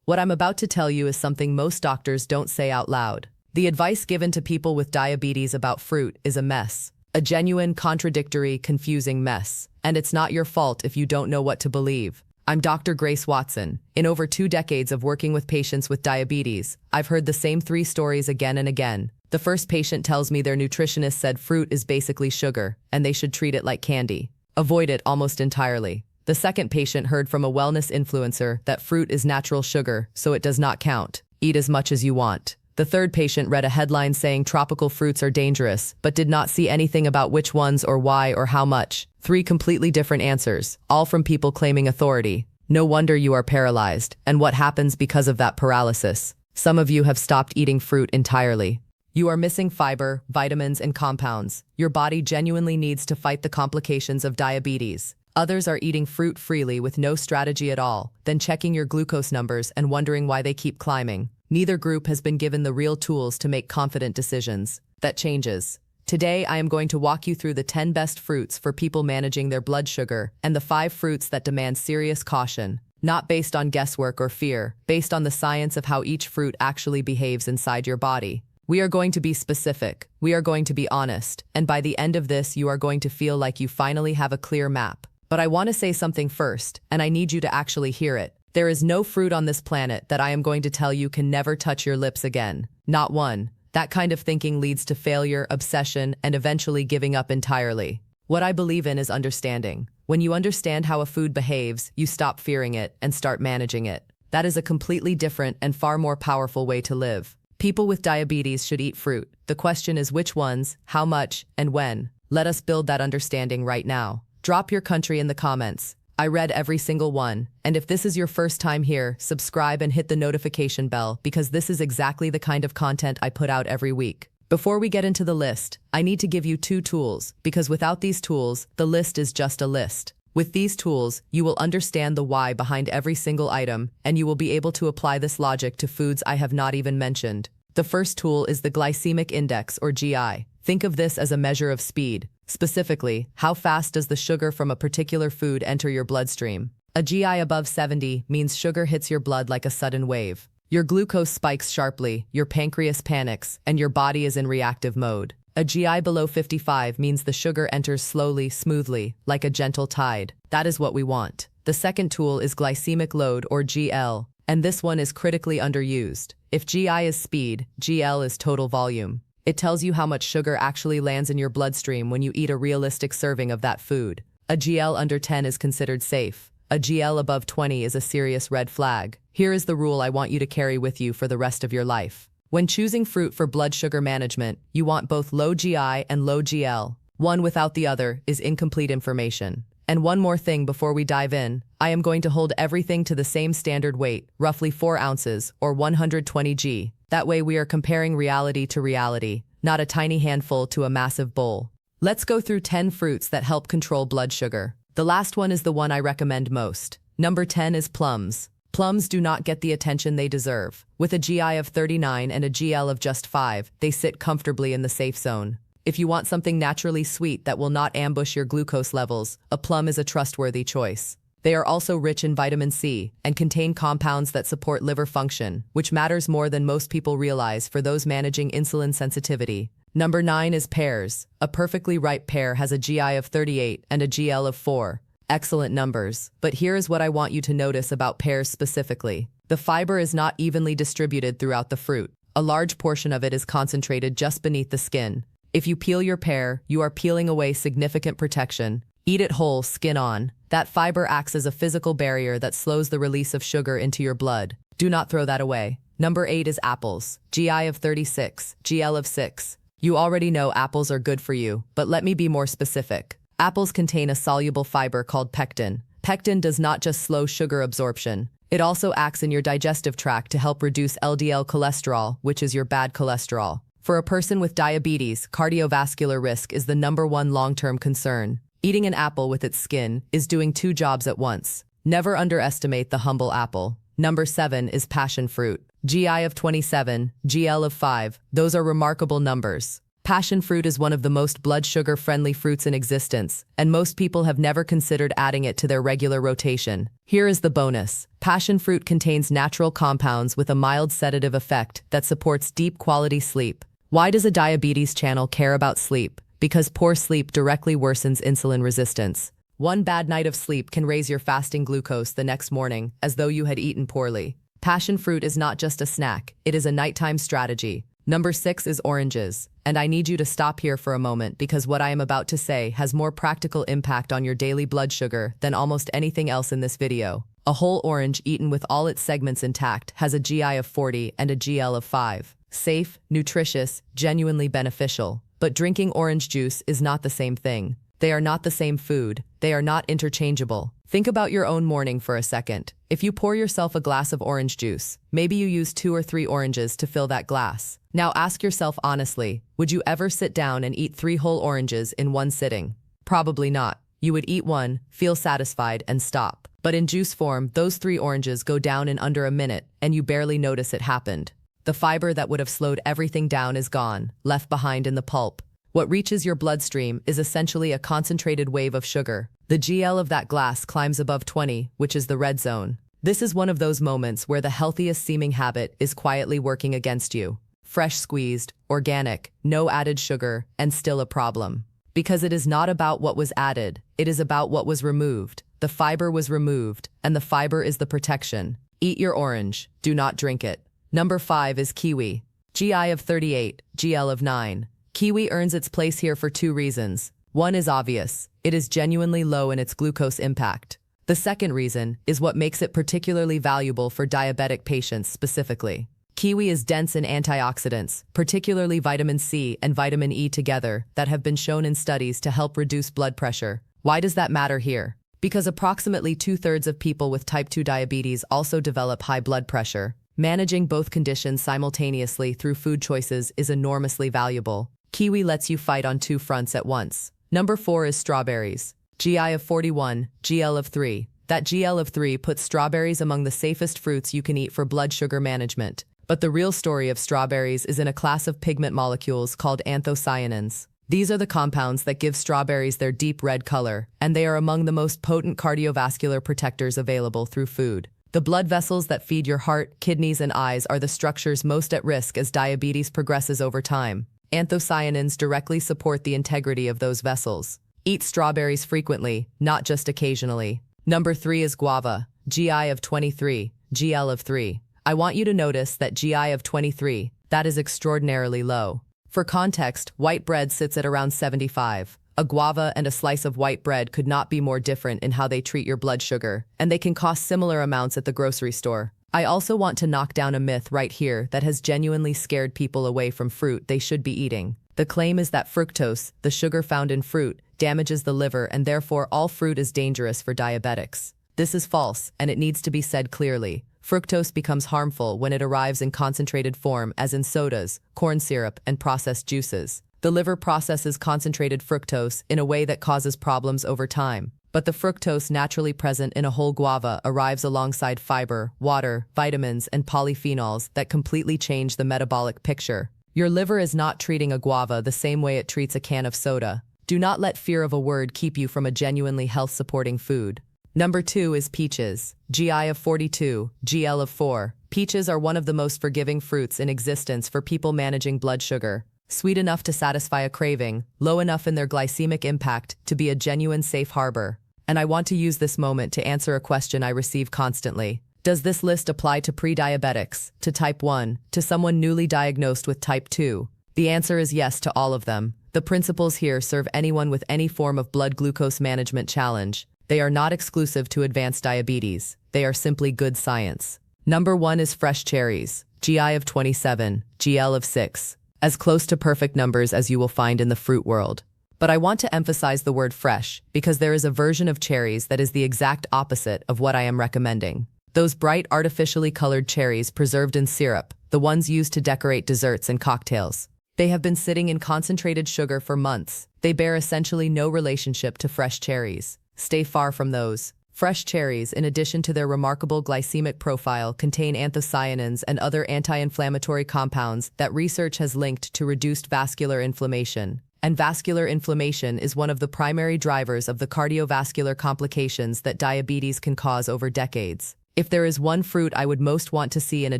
What I'm about to tell you is something most doctors don't say out loud. The advice given to people with diabetes about fruit is a mess. A genuine, contradictory, confusing mess. And it's not your fault if you don't know what to believe. I'm Dr. Grace Watson. In over 2 decades of working with patients with diabetes, I've heard the same 3 stories again and again. The first patient tells me their nutritionist said fruit is basically sugar, and they should treat it like candy. Avoid it almost entirely. The second patient heard from a wellness influencer that fruit is natural sugar, so it does not count. Eat as much as you want. The third patient read a headline saying tropical fruits are dangerous, but did not see anything about which ones or why or how much. 3 completely different answers, all from people claiming authority. No wonder you are paralyzed, and what happens because of that paralysis. Some of you have stopped eating fruit entirely. You are missing fiber, vitamins, and compounds. Your body genuinely needs to fight the complications of diabetes. Others are eating fruit freely with no strategy at all, then checking your glucose numbers and wondering why they keep climbing. Neither group has been given the real tools to make confident decisions. That changes. Today, I am going to walk you through the 10 best fruits for people managing their blood sugar and the 5 fruits that demand serious caution. Not based on guesswork or fear, based on the science of how each fruit actually behaves inside your body. We are going to be specific, we are going to be honest, and by the end of this, you are going to feel like you finally have a clear map. But I want to say something first, and I need you to actually hear it. There is no fruit on this planet that I am going to tell you can never touch your lips again. Not one. That kind of thinking leads to failure, obsession, and eventually giving up entirely. What I believe in is understanding. When you understand how a food behaves, you stop fearing it and start managing it. That is a completely different and far more powerful way to live. People with diabetes should eat fruit. The question is which ones, how much, and when. Let us build that understanding right now. Drop your country in the comments. I read every single one, and if this is your first time here, subscribe and hit the notification bell because this is exactly the kind of content I put out every week. Before we get into the list, I need to give you 2 tools, because without these tools, the list is just a list. With these tools, you will understand the why behind every single item, and you will be able to apply this logic to foods I have not even mentioned. The first tool is the glycemic index, or GI. Think of this as a measure of speed. Specifically, how fast does the sugar from a particular food enter your bloodstream? A GI above 70 means sugar hits your blood like a sudden wave. Your glucose spikes sharply, your pancreas panics, and your body is in reactive mode. A GI below 55 means the sugar enters slowly, smoothly, like a gentle tide. That is what we want. The second tool is glycemic load, or GL, and this one is critically underused. If GI is speed, GL is total volume. It tells you how much sugar actually lands in your bloodstream when you eat a realistic serving of that food. A GL under 10 is considered safe. A GL above 20 is a serious red flag. Here is the rule I want you to carry with you for the rest of your life. When choosing fruit for blood sugar management, you want both low GI and low GL. One without the other is incomplete information. And one more thing before we dive in, I am going to hold everything to the same standard weight, roughly 4 ounces, or 120 g. That way we are comparing reality to reality, not a tiny handful to a massive bowl. Let's go through 10 fruits that help control blood sugar. The last one is the one I recommend most. Number 10 is plums. Plums do not get the attention they deserve. With a GI of 39 and a GL of just 5, they sit comfortably in the safe zone. If you want something naturally sweet that will not ambush your glucose levels, a plum is a trustworthy choice. They are also rich in vitamin C and contain compounds that support liver function, which matters more than most people realize for those managing insulin sensitivity. Number 9 is pears. A perfectly ripe pear has a GI of 38 and a GL of 4. Excellent numbers. But here is what I want you to notice about pears specifically. The fiber is not evenly distributed throughout the fruit. A large portion of it is concentrated just beneath the skin. If you peel your pear, you are peeling away significant protection. Eat it whole, skin on. That fiber acts as a physical barrier that slows the release of sugar into your blood. Do not throw that away. Number 8 is apples. GI of 36, GL of 6. You already know apples are good for you, but let me be more specific. Apples contain a soluble fiber called pectin. Pectin does not just slow sugar absorption. It also acts in your digestive tract to help reduce LDL cholesterol, which is your bad cholesterol. For a person with diabetes, cardiovascular risk is the #1 long-term concern. Eating an apple with its skin is doing 2 jobs at once. Never underestimate the humble apple. Number 7 is passion fruit. GI of 27, GL of 5. Those are remarkable numbers. Passion fruit is one of the most blood sugar-friendly fruits in existence, and most people have never considered adding it to their regular rotation. Here is the bonus. Passion fruit contains natural compounds with a mild sedative effect that supports deep quality sleep. Why does a diabetes channel care about sleep? Because poor sleep directly worsens insulin resistance. One bad night of sleep can raise your fasting glucose the next morning, as though you had eaten poorly. Passion fruit is not just a snack, it is a nighttime strategy. Number 6 is oranges. And I need you to stop here for a moment because what I am about to say has more practical impact on your daily blood sugar than almost anything else in this video. A whole orange eaten with all its segments intact has a GI of 40 and a GL of 5. Safe, nutritious, genuinely beneficial. But drinking orange juice is not the same thing. They are not the same food. They are not interchangeable. Think about your own morning for a second. If you pour yourself a glass of orange juice, maybe you use 2 or 3 oranges to fill that glass. Now ask yourself honestly, would you ever sit down and eat 3 whole oranges in one sitting? Probably not. You would eat one, feel satisfied, and stop. But in juice form, those 3 oranges go down in under a minute, and you barely notice it happened. The fiber that would have slowed everything down is gone, left behind in the pulp. What reaches your bloodstream is essentially a concentrated wave of sugar. The GL of that glass climbs above 20, which is the red zone. This is one of those moments where the healthiest seeming habit is quietly working against you. Fresh squeezed, organic, no added sugar, and still a problem. Because it is not about what was added, it is about what was removed. The fiber was removed, and the fiber is the protection. Eat your orange, do not drink it. Number 5 is kiwi. GI of 38, GL of 9. Kiwi earns its place here for 2 reasons. One is obvious. It is genuinely low in its glucose impact. The second reason is what makes it particularly valuable for diabetic patients specifically. Kiwi is dense in antioxidants, particularly vitamin C and vitamin E together, that have been shown in studies to help reduce blood pressure. Why does that matter here? Because approximately 2/3 of people with type 2 diabetes also develop high blood pressure. Managing both conditions simultaneously through food choices is enormously valuable. Kiwi lets you fight on 2 fronts at once. Number 4 is strawberries. GI of 41, GL of 3. That GL of 3 puts strawberries among the safest fruits you can eat for blood sugar management. But the real story of strawberries is in a class of pigment molecules called anthocyanins. These are the compounds that give strawberries their deep red color, and they are among the most potent cardiovascular protectors available through food. The blood vessels that feed your heart, kidneys, and eyes are the structures most at risk as diabetes progresses over time. Anthocyanins directly support the integrity of those vessels. Eat strawberries frequently, not just occasionally. Number 3 is guava. GI of 23, GL of 3. I want you to notice that GI of 23, that is extraordinarily low. For context, white bread sits at around 75. A guava and a slice of white bread could not be more different in how they treat your blood sugar, and they can cost similar amounts at the grocery store. I also want to knock down a myth right here that has genuinely scared people away from fruit they should be eating. The claim is that fructose, the sugar found in fruit, damages the liver and therefore all fruit is dangerous for diabetics. This is false, and it needs to be said clearly. Fructose becomes harmful when it arrives in concentrated form, as in sodas, corn syrup, and processed juices. The liver processes concentrated fructose in a way that causes problems over time. But the fructose naturally present in a whole guava arrives alongside fiber, water, vitamins, and polyphenols that completely change the metabolic picture. Your liver is not treating a guava the same way it treats a can of soda. Do not let fear of a word keep you from a genuinely health-supporting food. Number 2 is peaches. GI of 42, GL of 4. Peaches are one of the most forgiving fruits in existence for people managing blood sugar. Sweet enough to satisfy a craving, low enough in their glycemic impact to be a genuine safe harbor. And I want to use this moment to answer a question I receive constantly. Does this list apply to pre-diabetics, to type 1, to someone newly diagnosed with type 2? The answer is yes to all of them. The principles here serve anyone with any form of blood glucose management challenge. They are not exclusive to advanced diabetes. They are simply good science. Number 1 is fresh cherries. GI of 27, GL of 6. As close to perfect numbers as you will find in the fruit world. But I want to emphasize the word fresh because there is a version of cherries that is the exact opposite of what I am recommending. Those bright artificially colored cherries preserved in syrup, the ones used to decorate desserts and cocktails. They have been sitting in concentrated sugar for months. They bear essentially no relationship to fresh cherries. Stay far from those. Fresh cherries, in addition to their remarkable glycemic profile, contain anthocyanins and other anti-inflammatory compounds that research has linked to reduced vascular inflammation. And vascular inflammation is one of the primary drivers of the cardiovascular complications that diabetes can cause over decades. If there is one fruit I would most want to see in a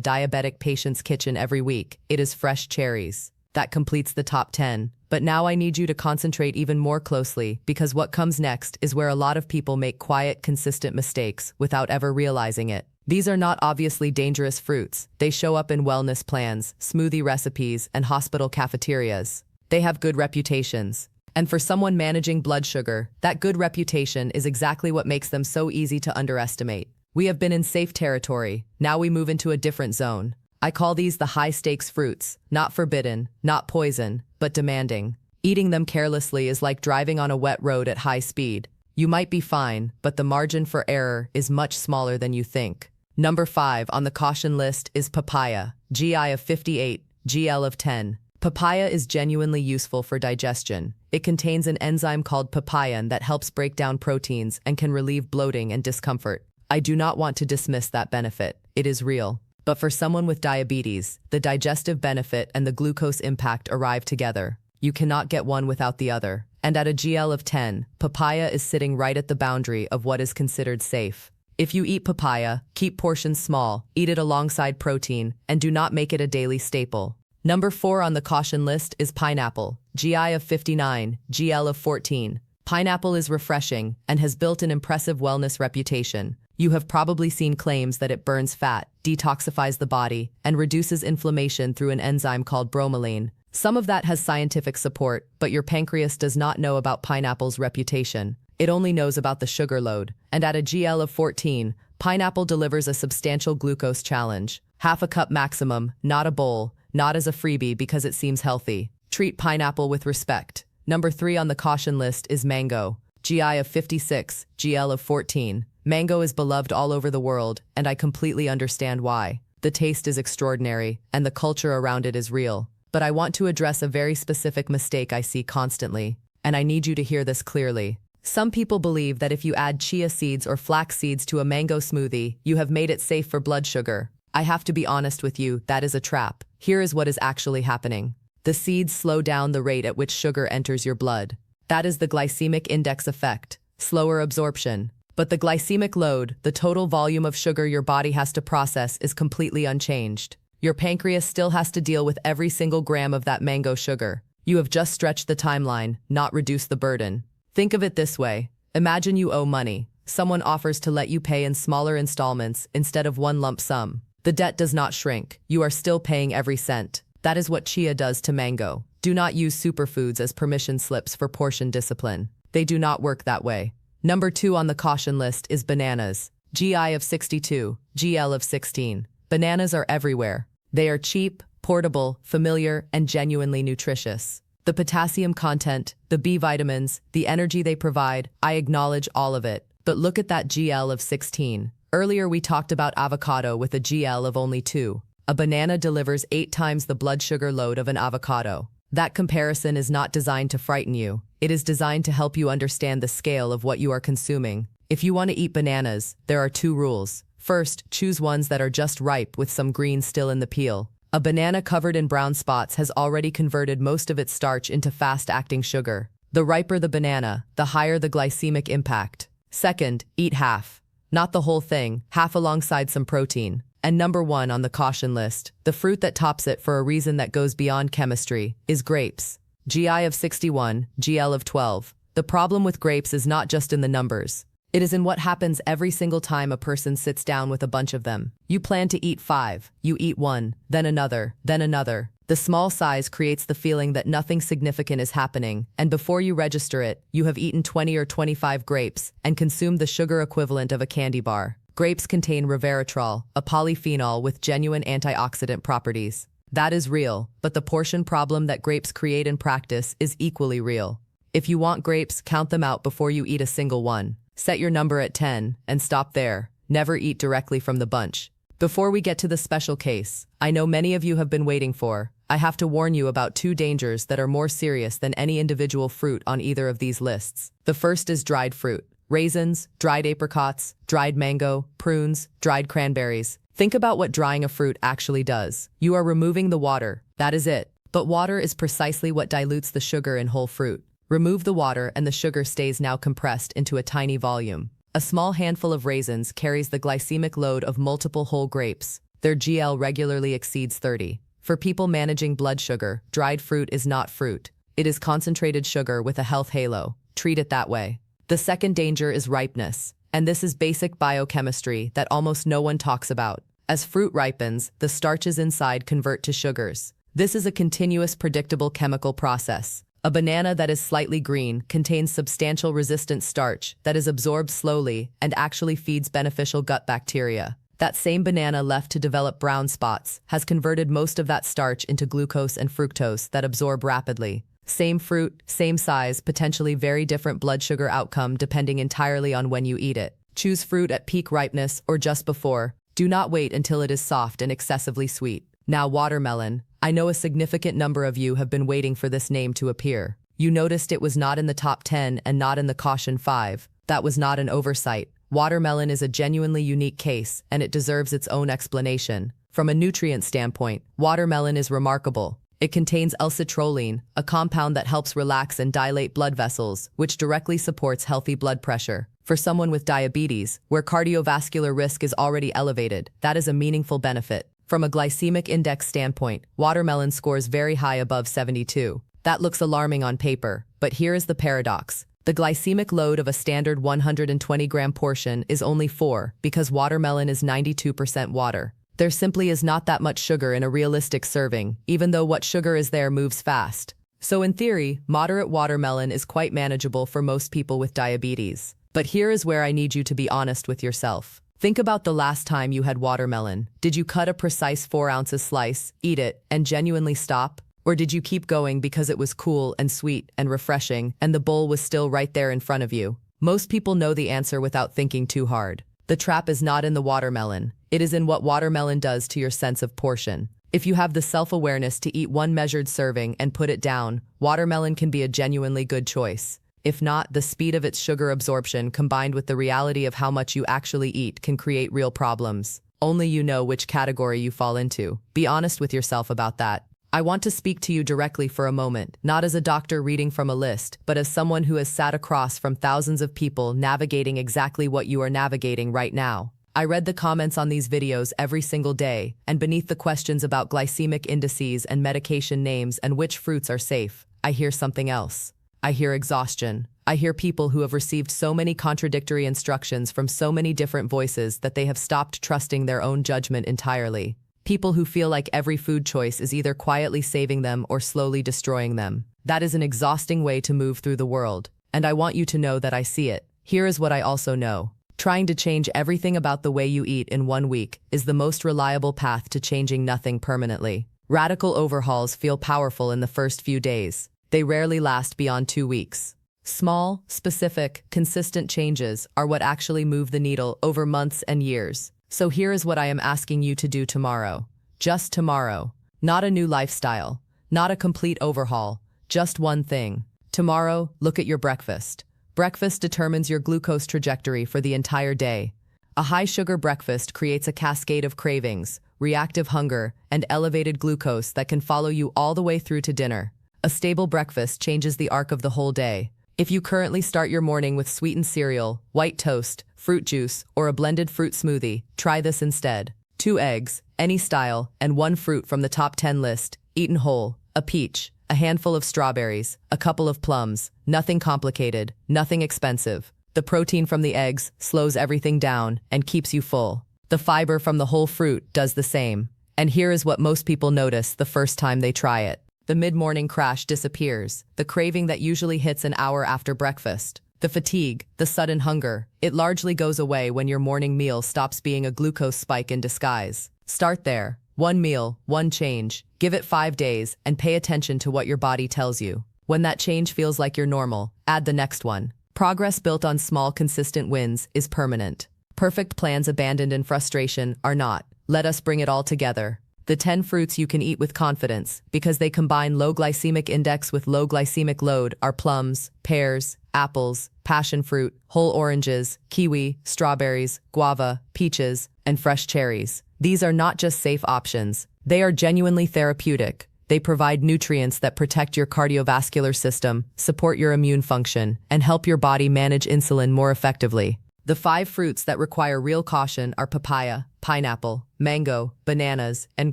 diabetic patient's kitchen every week, it is fresh cherries. That completes the top 10. But now I need you to concentrate even more closely, because what comes next is where a lot of people make quiet, consistent mistakes without ever realizing it. These are not obviously dangerous fruits. They show up in wellness plans, smoothie recipes, and hospital cafeterias. They have good reputations. And for someone managing blood sugar, that good reputation is exactly what makes them so easy to underestimate. We have been in safe territory. Now we move into a different zone. I call these the high-stakes fruits, not forbidden, not poison, but demanding. Eating them carelessly is like driving on a wet road at high speed. You might be fine, but the margin for error is much smaller than you think. Number 5 on the caution list is papaya, GI of 58, GL of 10. Papaya is genuinely useful for digestion. It contains an enzyme called papain that helps break down proteins and can relieve bloating and discomfort. I do not want to dismiss that benefit. It is real. But for someone with diabetes, the digestive benefit and the glucose impact arrive together. You cannot get one without the other. And at a GL of 10, papaya is sitting right at the boundary of what is considered safe. If you eat papaya, keep portions small, eat it alongside protein, and do not make it a daily staple. Number 4 on the caution list is pineapple, GI of 59, GL of 14. Pineapple is refreshing and has built an impressive wellness reputation. You have probably seen claims that it burns fat, detoxifies the body, and reduces inflammation through an enzyme called bromelain. Some of that has scientific support, but your pancreas does not know about pineapple's reputation. It only knows about the sugar load. And at a GL of 14, pineapple delivers a substantial glucose challenge. Half a cup maximum, not a bowl, not as a freebie because it seems healthy. Treat pineapple with respect. Number 3 on the caution list is mango, GI of 56, GL of 14. Mango is beloved all over the world, and I completely understand why. The taste is extraordinary, and the culture around it is real. But I want to address a very specific mistake I see constantly, and I need you to hear this clearly. Some people believe that if you add chia seeds or flax seeds to a mango smoothie, you have made it safe for blood sugar. I have to be honest with you, that is a trap. Here is what is actually happening. The seeds slow down the rate at which sugar enters your blood. That is the glycemic index effect, slower absorption. But the glycemic load, the total volume of sugar your body has to process, is completely unchanged. Your pancreas still has to deal with every single gram of that mango sugar. You have just stretched the timeline, not reduced the burden. Think of it this way. Imagine you owe money. Someone offers to let you pay in smaller installments instead of one lump sum. The debt does not shrink. You are still paying every cent. That is what chia does to mango. Do not use superfoods as permission slips for portion discipline. They do not work that way. Number 2 on the caution list is bananas, GI of 62, GL of 16. Bananas are everywhere. They are cheap, portable, familiar, and genuinely nutritious. The potassium content, the B vitamins, the energy they provide, I acknowledge all of it. But look at that GL of 16. Earlier we talked about avocado with a GL of only 2. A banana delivers 8 times the blood sugar load of an avocado. That comparison is not designed to frighten you. It is designed to help you understand the scale of what you are consuming. If you want to eat bananas, there are 2 rules. First, choose ones that are just ripe with some green still in the peel. A banana covered in brown spots has already converted most of its starch into fast-acting sugar. The riper the banana, the higher the glycemic impact. Second, eat half. Not the whole thing, half alongside some protein. And number 1 on the caution list, the fruit that tops it for a reason that goes beyond chemistry, is grapes. GI of 61, GL of 12. The problem with grapes is not just in the numbers. It is in what happens every single time a person sits down with a bunch of them. You plan to eat 5, you eat 1, then another, then another. The small size creates the feeling that nothing significant is happening, and before you register it, you have eaten 20 or 25 grapes and consumed the sugar equivalent of a candy bar. Grapes contain resveratrol, a polyphenol with genuine antioxidant properties. That is real, but the portion problem that grapes create in practice is equally real. If you want grapes, count them out before you eat a single one. Set your number at 10 and stop there. Never eat directly from the bunch. Before we get to the special case, I know many of you have been waiting for, I have to warn you about 2 dangers that are more serious than any individual fruit on either of these lists. The first is dried fruit. raisins, dried apricots, dried mango, prunes, dried cranberries. Think about what drying a fruit actually does. You are removing the water. That is it. But water is precisely what dilutes the sugar in whole fruit. Remove the water and the sugar stays now compressed into a tiny volume. A small handful of raisins carries the glycemic load of multiple whole grapes. Their GL regularly exceeds 30. For people managing blood sugar, dried fruit is not fruit. It is concentrated sugar with a health halo. Treat it that way. The second danger is ripeness, and this is basic biochemistry that almost no one talks about. As fruit ripens, the starches inside convert to sugars. This is a continuous, predictable chemical process. A banana that is slightly green contains substantial resistant starch that is absorbed slowly and actually feeds beneficial gut bacteria. That same banana left to develop brown spots has converted most of that starch into glucose and fructose that absorb rapidly. Same fruit, same size, potentially very different blood sugar outcome depending entirely on when you eat it. Choose fruit at peak ripeness or just before. Do not wait until it is soft and excessively sweet. Now watermelon. I know a significant number of you have been waiting for this name to appear. You noticed it was not in the top 10 and not in the caution 5. That was not an oversight. Watermelon is a genuinely unique case, and it deserves its own explanation. From a nutrient standpoint, watermelon is remarkable. It contains L-citrulline, a compound that helps relax and dilate blood vessels, which directly supports healthy blood pressure. For someone with diabetes, where cardiovascular risk is already elevated, that is a meaningful benefit. From a glycemic index standpoint, watermelon scores very high above 72. That looks alarming on paper, but here is the paradox. The glycemic load of a standard 120-gram portion is only 4 because watermelon is 92% water. There simply is not that much sugar in a realistic serving, even though what sugar is there moves fast. So in theory, moderate watermelon is quite manageable for most people with diabetes. But here is where I need you to be honest with yourself. Think about the last time you had watermelon. Did you cut a precise 4-ounce slice, eat it, and genuinely stop? Or did you keep going because it was cool and sweet and refreshing, and the bowl was still right there in front of you? Most people know the answer without thinking too hard. The trap is not in the watermelon. It is in what watermelon does to your sense of portion. If you have the self-awareness to eat one measured serving and put it down, watermelon can be a genuinely good choice. If not, the speed of its sugar absorption combined with the reality of how much you actually eat can create real problems. Only you know which category you fall into. Be honest with yourself about that. I want to speak to you directly for a moment, not as a doctor reading from a list, but as someone who has sat across from thousands of people navigating exactly what you are navigating right now. I read the comments on these videos every single day, and beneath the questions about glycemic indices and medication names and which fruits are safe, I hear something else. I hear exhaustion. I hear people who have received so many contradictory instructions from so many different voices that they have stopped trusting their own judgment entirely. People who feel like every food choice is either quietly saving them or slowly destroying them. That is an exhausting way to move through the world, and I want you to know that I see it. Here is what I also know. Trying to change everything about the way you eat in 1 week is the most reliable path to changing nothing permanently. Radical overhauls feel powerful in the first few days. They rarely last beyond 2 weeks. Small, specific, consistent changes are what actually move the needle over months and years. So here is what I am asking you to do tomorrow. Just tomorrow. Not a new lifestyle. Not a complete overhaul. Just one thing. Tomorrow, look at your breakfast. Breakfast determines your glucose trajectory for the entire day. A high-sugar breakfast creates a cascade of cravings, reactive hunger, and elevated glucose that can follow you all the way through to dinner. A stable breakfast changes the arc of the whole day. If you currently start your morning with sweetened cereal, white toast, fruit juice, or a blended fruit smoothie, try this instead. 2 eggs, any style, and 1 fruit from the top 10 list, eaten whole, a peach, a handful of strawberries, a couple of plums, nothing complicated, nothing expensive. The protein from the eggs slows everything down and keeps you full. The fiber from the whole fruit does the same. And here is what most people notice the first time they try it. The mid-morning crash disappears, the craving that usually hits an hour after breakfast. The fatigue, the sudden hunger, it largely goes away when your morning meal stops being a glucose spike in disguise. Start there. 1 meal, 1 change. Give it 5 days and pay attention to what your body tells you. When that change feels like your normal, add the next one. Progress built on small, consistent wins is permanent. Perfect plans abandoned in frustration are not. Let us bring it all together. The 10 fruits you can eat with confidence, because they combine low glycemic index with low glycemic load, are plums, pears, apples, passion fruit, whole oranges, kiwi, strawberries, guava, peaches, and fresh cherries. These are not just safe options. They are genuinely therapeutic. They provide nutrients that protect your cardiovascular system, support your immune function, and help your body manage insulin more effectively. The 5 fruits that require real caution are papaya, pineapple, mango, bananas, and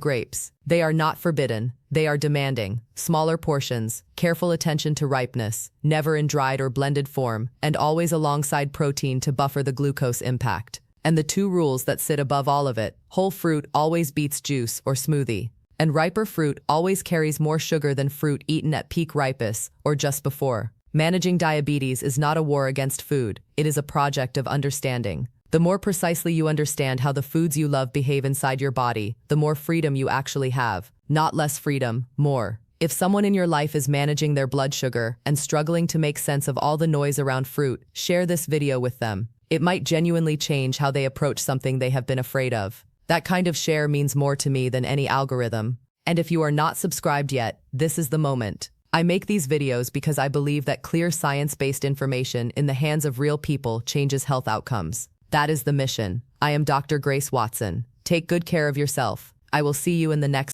grapes. They are not forbidden. They are demanding. Smaller portions, careful attention to ripeness, never in dried or blended form, and always alongside protein to buffer the glucose impact. And the 2 rules that sit above all of it: whole fruit always beats juice or smoothie, and riper fruit always carries more sugar than fruit eaten at peak ripeness or just before. Managing diabetes is not a war against food. It is a project of understanding. The more precisely you understand how the foods you love behave inside your body, the more freedom you actually have. Not less freedom, more. If someone in your life is managing their blood sugar and struggling to make sense of all the noise around fruit, share this video with them. It might genuinely change how they approach something they have been afraid of. That kind of share means more to me than any algorithm. And if you are not subscribed yet, this is the moment. I make these videos because I believe that clear science-based information in the hands of real people changes health outcomes. That is the mission. I am Dr. Grace Watson. Take good care of yourself. I will see you in the next